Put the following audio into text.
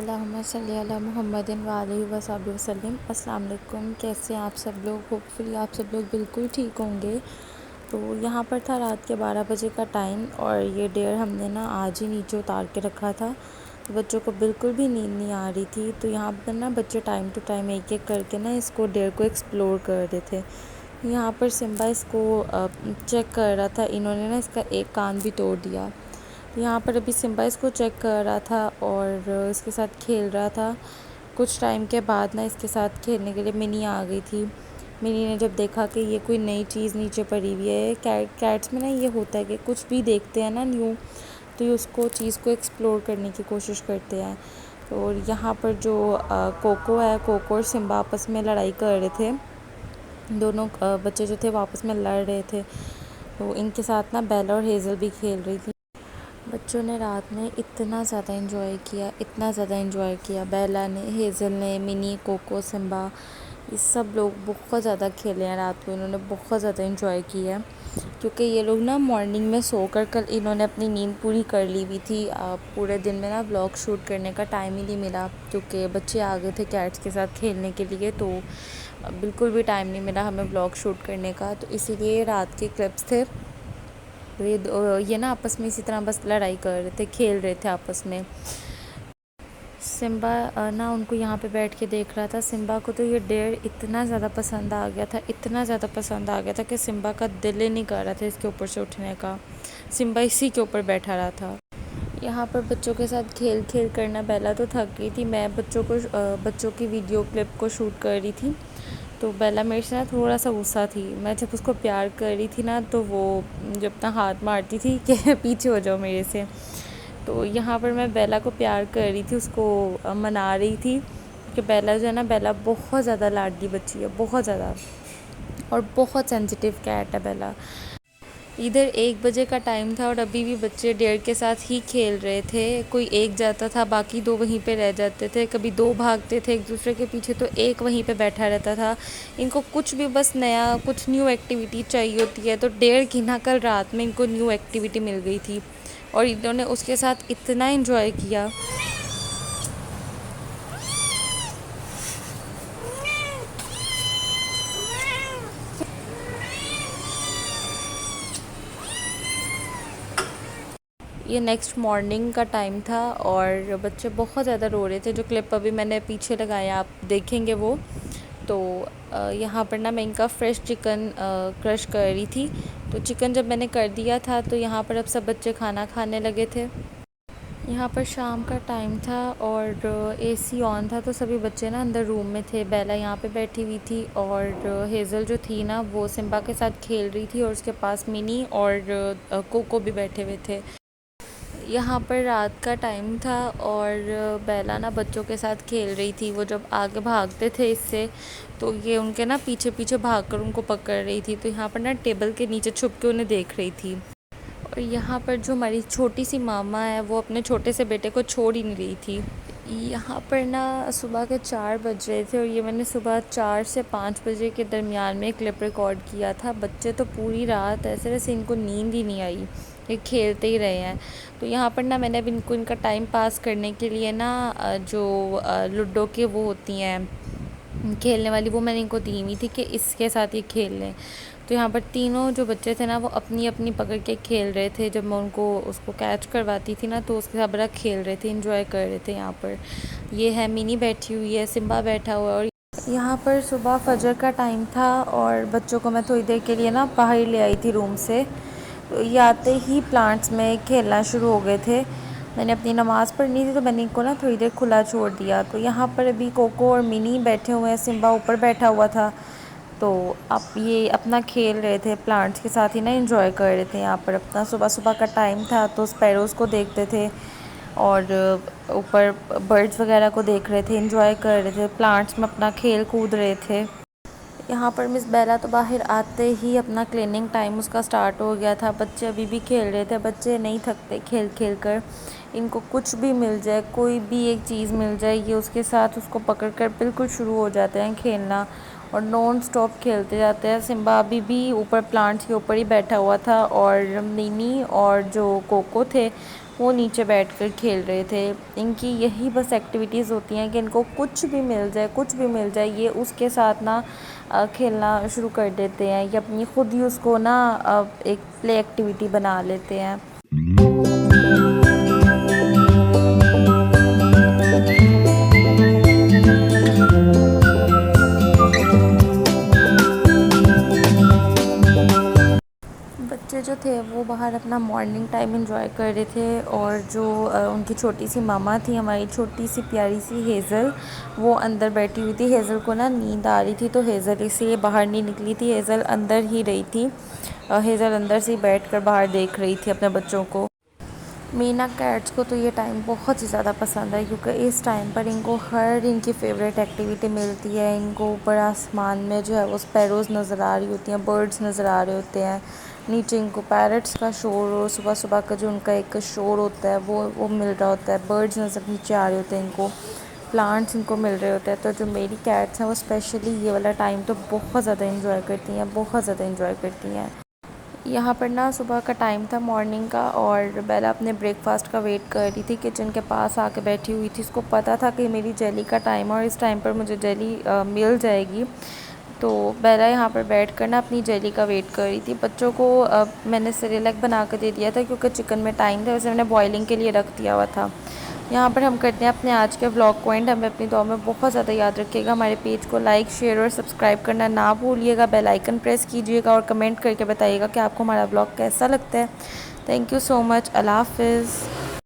अल्लाहुम्मा सल्ली अला मुहम्मदिन व आलिहि व सहबिहि वसल्लम। अस्सलाम वालेकुम। कैसे हैं आप सब लोग? होपफुली आप सब लोग बिल्कुल ठीक होंगे। तो यहाँ पर था रात के 12 बजे का टाइम और ये डेयर हमने ना आज ही नीचे उतार के रखा था। तो बच्चों को बिल्कुल भी नींद नहीं आ रही थी। तो यहाँ पर ना बच्चे टाइम टू टाइम एक एक करके ना इसको डेयर को एक्सप्लोर कर रहे थे। यहाँ पर सिम्बा इसको चेक कर रहा था। इन्होंने ना इसका एक कान भी तोड़ दिया। यहाँ पर अभी सिम्बा इसको चेक कर रहा था और इसके साथ खेल रहा था। कुछ टाइम के बाद ना इसके साथ खेलने के लिए मिनी आ गई थी। मिनी ने जब देखा कि ये कोई नई चीज़ नीचे पड़ी हुई है, कैट्स में ना ये होता है कि कुछ भी देखते हैं ना न्यू, तो ये उसको चीज़ को एक्सप्लोर करने की कोशिश करते हैं। और यहाँ पर जो कोको है, कोको और सिम्बा आपस में लड़ाई कर रहे थे। दोनों बच्चे जो थे वो आपस में लड़ रहे थे। तो इनके साथ ना बेला और हेज़ल भी खेल रही थी। बच्चों ने रात में इतना ज़्यादा एंजॉय किया, इतना ज़्यादा एंजॉय किया। बेला ने, हेज़ल ने, मिनी, कोको, सिम्बा, ये सब लोग बहुत ज़्यादा खेले हैं रात को। इन्होंने बहुत ज़्यादा एंजॉय किया क्योंकि ये लोग ना मॉर्निंग में सोकर कल इन्होंने अपनी नींद पूरी कर ली हुई थी। पूरे दिन में ना व्लॉग शूट करने का टाइम ही नहीं मिला क्योंकि बच्चे आ गए थे कैट्स के साथ खेलने के लिए। तो बिल्कुल भी टाइम नहीं मिला हमें व्लॉग शूट करने का। तो इसीलिए रात के क्लिप्स थे। तो ये ना आपस में इसी तरह बस लड़ाई कर रहे थे, खेल रहे थे आपस में। सिम्बा ना उनको यहाँ पे बैठ के देख रहा था। सिम्बा को तो ये डेयर इतना ज़्यादा पसंद आ गया था, इतना ज़्यादा पसंद आ गया था कि सिम्बा का दिल ही नहीं कर रहा था इसके ऊपर से उठने का। सिम्बा इसी के ऊपर बैठा रहा था। यहाँ पर बच्चों के साथ खेल खेल करना बेला तो थक गई थी। मैं बच्चों की वीडियो क्लिप को शूट कर रही थी। तो बेला मेरे से ना थोड़ा सा गुस्सा थी। मैं जब उसको प्यार कर रही थी ना तो वो जब अपना हाथ मारती थी कि पीछे हो जाओ मेरे से। तो यहाँ पर मैं बेला को प्यार कर रही थी, उसको मना रही थी कि बेला जो है ना, बेला बहुत ज़्यादा लाडली बच्ची है, बहुत ज़्यादा, और बहुत सेंसिटिव कैट है बेला। इधर 1 बजे का टाइम था और अभी भी बच्चे डेयर के साथ ही खेल रहे थे। कोई एक जाता था, बाकी 2 वहीं पे रह जाते थे। कभी 2 भागते थे एक दूसरे के पीछे तो एक वहीं पे बैठा रहता था। इनको कुछ भी बस नया, कुछ न्यू एक्टिविटी चाहिए होती है। तो डेयर की ना कल रात में इनको न्यू एक्टिविटी मिल गई थी और इन्होंने उसके साथ इतना एंजॉय किया। ये नेक्स्ट मॉर्निंग का टाइम था और बच्चे बहुत ज़्यादा रो रहे थे। जो क्लिप अभी मैंने पीछे लगाया आप देखेंगे वो। तो यहाँ पर ना मैं इनका फ्रेश चिकन क्रश कर रही थी। तो चिकन जब मैंने कर दिया था तो यहाँ पर अब सब बच्चे खाना खाने लगे थे। यहाँ पर शाम का टाइम था और एसी ऑन था तो सभी बच्चे ना अंदर रूम में थे। बेला यहाँ पे बैठी हुई थी और हेज़ल जो थी ना वो सिम्बा के साथ खेल रही थी और उसके पास मिनी और कोको भी बैठे हुए थे। यहाँ पर रात का टाइम था और बेला ना बच्चों के साथ खेल रही थी। वो जब आगे भागते थे इससे तो ये उनके ना पीछे पीछे भागकर उनको पकड़ रही थी। तो यहाँ पर ना टेबल के नीचे छुप के उन्हें देख रही थी। और यहाँ पर जो हमारी छोटी सी मामा है वो अपने छोटे से बेटे को छोड़ ही नहीं रही थी। यहाँ पर ना सुबह के 4 बज रहे थे और ये मैंने सुबह 4 से 5 बजे के दरमियान में क्लिप रिकॉर्ड किया था। बच्चे तो पूरी रात ऐसे वैसे इनको नींद ही नहीं आई, ये खेलते ही रहे हैं। तो यहाँ पर ना मैंने अब इनको इनका टाइम पास करने के लिए ना जो लूडो के वो होती हैं खेलने वाली, वो मैंने इनको दी हुई थी कि इसके साथ ये खेल लें। तो यहाँ पर तीनों जो बच्चे थे ना वो अपनी अपनी पकड़ के खेल रहे थे। जब मैं उनको उसको कैच करवाती थी ना तो उसके साथ बड़ा खेल रहे थे, एंजॉय कर रहे थे। यहाँ पर ये है मिनी बैठी हुई है, सिम्बा बैठा हुआ है। और यहाँ पर सुबह फजर का टाइम था और बच्चों को मैं थोड़ी देर के लिए ना बाहर ले आई थी रूम से। तो ये आते ही प्लांट्स में खेलना शुरू हो गए थे। मैंने अपनी नमाज़ पढ़नी थी तो मैंने इनको ना थोड़ी देर खुला छोड़ दिया। तो यहाँ पर अभी कोको और मिनी बैठे हुए हैं, सिम्बा ऊपर बैठा हुआ था। तो अब ये अपना खेल रहे थे प्लांट्स के साथ ही ना, एंजॉय कर रहे थे। यहाँ पर अपना सुबह सुबह का टाइम था तो स्पैरोज़ को देखते थे और ऊपर बर्ड्स वगैरह को देख रहे थे, एंजॉय कर रहे थे, प्लांट्स में अपना खेल कूद रहे थे। यहाँ पर मिस बेला तो बाहर आते ही अपना क्लीनिंग टाइम उसका स्टार्ट हो गया था। बच्चे अभी भी खेल रहे थे, बच्चे नहीं थकते खेल खेल कर। इनको कुछ भी मिल जाए, कोई भी एक चीज़ मिल जाए, ये उसके साथ उसको पकड़ कर बिल्कुल शुरू हो जाते हैं खेलना और नॉन स्टॉप खेलते जाते हैं। सिम्बा अभी भी ऊपर प्लांट्स के ऊपर ही बैठा हुआ था और मिनी और जो कोको थे वो नीचे बैठकर खेल रहे थे। इनकी यही बस एक्टिविटीज़ होती हैं कि इनको कुछ भी मिल जाए, कुछ भी मिल जाए, ये उसके साथ ना खेलना शुरू कर देते हैं, या अपनी खुद ही उसको ना एक प्ले एक्टिविटी बना लेते हैं। बच्चे जो थे वो बाहर अपना मॉर्निंग टाइम एंजॉय कर रहे थे, और जो उनकी छोटी सी मामा थी, हमारी छोटी सी प्यारी सी हेज़ल, वो अंदर बैठी हुई थी। हेज़ल को ना नींद आ रही थी, तो हेज़ल इसलिए बाहर नहीं निकली थी, हेज़ल अंदर ही रही थी। हेज़ल अंदर से ही बैठकर बाहर देख रही थी अपने बच्चों को। मीना कैट्स को तो ये टाइम बहुत ही ज़्यादा पसंद है, क्योंकि इस टाइम पर इनको हर इनकी फ़ेवरेट एक्टिविटी मिलती है। इनको ऊपर आसमान में जो है वो स्पैरोज़ नज़र आ रही होती हैं, बर्ड्स नज़र आ रहे होते हैं। नीचे इनको पैरट्स का शोर, और सुबह सुबह का जो उनका एक शोर होता है वो मिल रहा होता है। बर्ड्स नज़र नीचे आ रहे होते हैं इनको, प्लांट्स इनको मिल रहे होते हैं। तो जो मेरी कैट्स हैं वो स्पेशली ये वाला टाइम तो बहुत ज़्यादा इंजॉय करती हैं, बहुत ज़्यादा इंजॉय करती हैं। यहाँ पर ना सुबह का टाइम था, मॉर्निंग का, और बेला अपने ब्रेकफास्ट का वेट कर रही थी, किचन के पास आके बैठी हुई थी। उसको पता था कि मेरी जेली का टाइम है और इस टाइम पर मुझे जेली मिल जाएगी। तो बेला यहाँ पर बैठ कर ना अपनी जेली का वेट कर रही थी। बच्चों को मैंने सेरेलैक बना कर दे दिया था, क्योंकि चिकन में टाइम था, वैसे मैंने बॉइलिंग के लिए रख दिया हुआ था। यहाँ पर हम करते हैं अपने आज के व्लॉग को एंड। हमें अपनी दुआ में बहुत ज़्यादा याद रखिएगा। हमारे पेज को लाइक, शेयर और सब्सक्राइब करना ना भूलिएगा। बेल आइकन प्रेस कीजिएगा और कमेंट करके बताइएगा कि आपको हमारा व्लॉग कैसा लगता है। Thank you so much. अल्लाह हाफ़िज़।